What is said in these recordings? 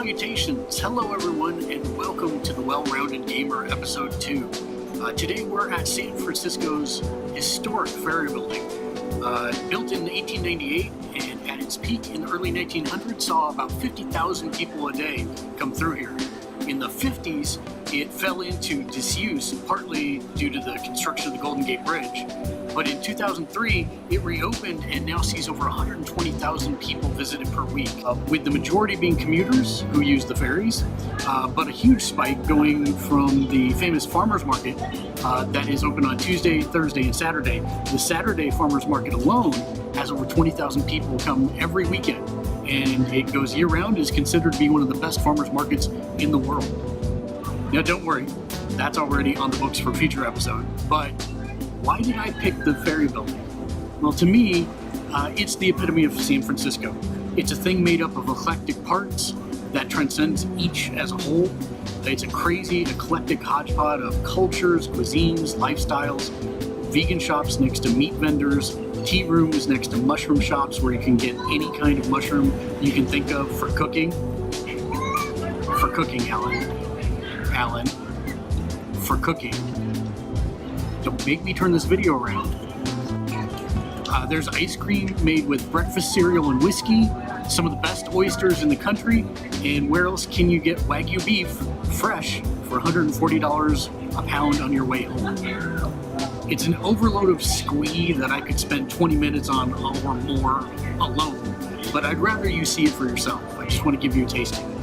Salutations! Hello everyone and welcome to the Well-Rounded Gamer Episode 2. Today we're at San Francisco's historic Ferry building. Built in 1898 and at its peak in the early 1900s saw about 50,000 people a day come through here. In the 50s it fell into disuse partly due to the construction of the Golden Gate Bridge. But in 2003, it reopened and now sees over 120,000 people visited per week, with the majority being commuters who use the ferries, but a huge spike going from the famous farmers market that is open on Tuesday, Thursday, and Saturday. The Saturday farmers market alone has over 20,000 people come every weekend, and it goes year-round, is considered to be one of the best farmers markets in the world. Now don't worry, that's already on the books for a future episode, but why did I pick the Ferry building? Well, to me, it's the epitome of San Francisco. It's a thing made up of eclectic parts that transcends each as a whole. It's a crazy, eclectic hodgepodge of cultures, cuisines, lifestyles, vegan shops next to meat vendors, tea rooms next to mushroom shops where you can get any kind of mushroom you can think of for cooking. For cooking, Alan. For cooking. Don't make me turn this video around. There's ice cream made with breakfast cereal and whiskey, some of the best oysters in the country, and where else can you get Wagyu beef fresh for $140 a pound on your way home? It's an overload of squee that I could spend 20 minutes on or more alone, but I'd rather you see it for yourself. I just want to give you a taste of it.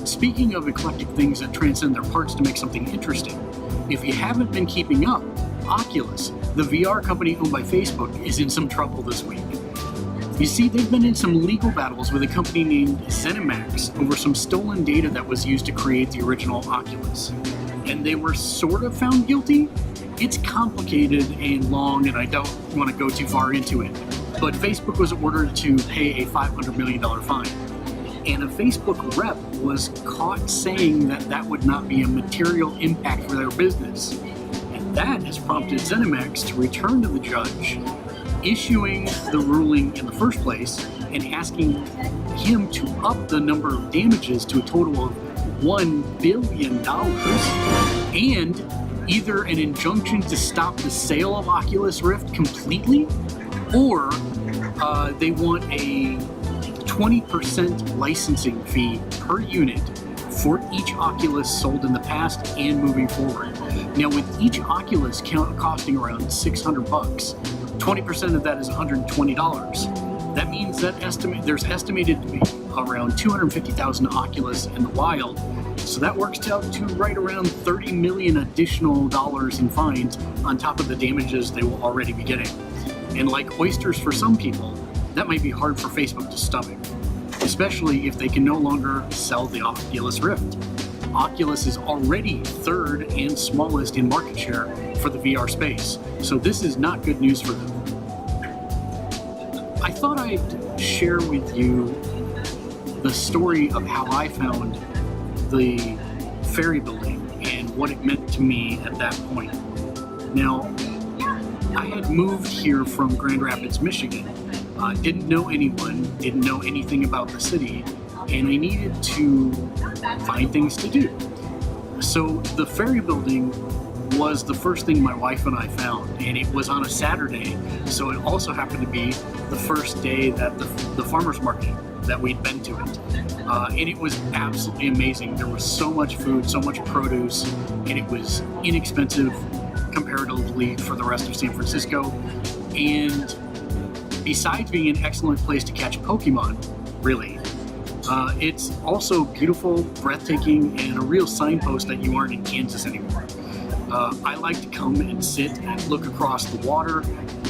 Speaking of eclectic things that transcend their parts to make something interesting, if you haven't been keeping up, Oculus, the VR company owned by Facebook, is in some trouble this week. You see, they've been in some legal battles with a company named Zenimax over some stolen data that was used to create the original Oculus. And they were sort of found guilty. It's complicated and long, and I don't want to go too far into it. But Facebook was ordered to pay a $500 million fine. And a Facebook rep was caught saying that that would not be a material impact for their business. And that has prompted Zenimax to return to the judge, issuing the ruling in the first place and asking him to up the number of damages to a total of $1 billion and either an injunction to stop the sale of Oculus Rift completely, or they want a 20% licensing fee per unit for each Oculus sold in the past and moving forward. Now, with each Oculus costing around $600, 20% of that is $120. That means that there's estimated to be around 250,000 Oculus in the wild. So that works out to right around $30 million additional dollars in fines on top of the damages they will already be getting. And like oysters for some people, that might be hard for Facebook to stomach, especially if they can no longer sell the Oculus Rift. Oculus is already third and smallest in market share for the VR space, so this is not good news for them. I thought I'd share with you the story of how I found the Ferry building and what it meant to me at that point. Now, I had moved here from Grand Rapids, Michigan. Didn't know anyone, didn't know anything about the city, and I needed to find things to do. So the Ferry building was the first thing my wife and I found, and it was on a Saturday, so it also happened to be the first day that the farmers market that we'd been to it. And it was absolutely amazing. There was so much food, so much produce, and it was inexpensive comparatively for the rest of San Francisco. And besides being an excellent place to catch Pokemon, really, it's also beautiful, breathtaking, and a real signpost that you aren't in Kansas anymore. I like to come and sit and look across the water,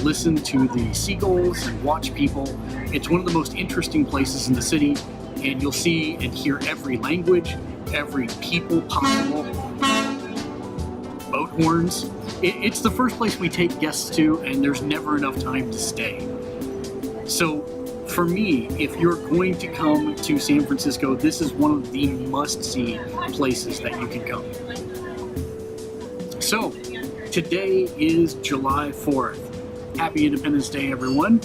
listen to the seagulls, and watch people. It's one of the most interesting places in the city, and you'll see and hear every language, every people possible. Boat horns. It's the first place we take guests to, and there's never enough time to stay. So for me, if you're going to come to San Francisco, this is one of the must-see places that you can come. So today is July 4th. Happy Independence Day, everyone.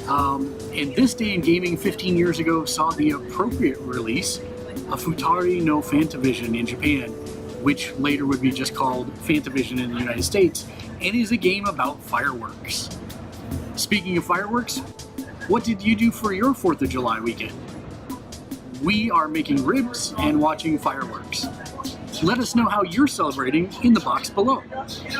And this day in gaming 15 years ago saw the appropriate release a Futari no Fantavision in Japan, which later would be just called Fantavision in the United States, and is a game about fireworks. Speaking of fireworks, what did you do for your 4th of July weekend? We are making ribs and watching fireworks. Let us know how you're celebrating in the box below.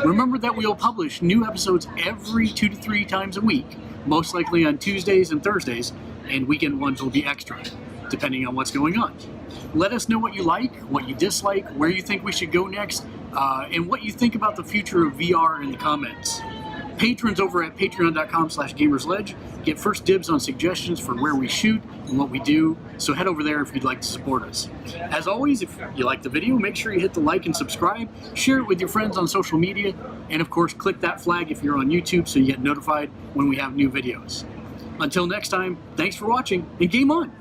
Remember that we'll publish new episodes every 2 to 3 times a week, most likely on Tuesdays and Thursdays, and weekend ones will be extra, depending on what's going on. Let us know what you like, what you dislike, where you think we should go next, and what you think about the future of VR in the comments. Patrons over at patreon.com/gamersledge get first dibs on suggestions for where we shoot and what we do, so head over there if you'd like to support us. As always, if you like the video, make sure you hit the like and subscribe, share it with your friends on social media, and of course click that flag if you're on YouTube so you get notified when we have new videos. Until next time, thanks for watching, and game on!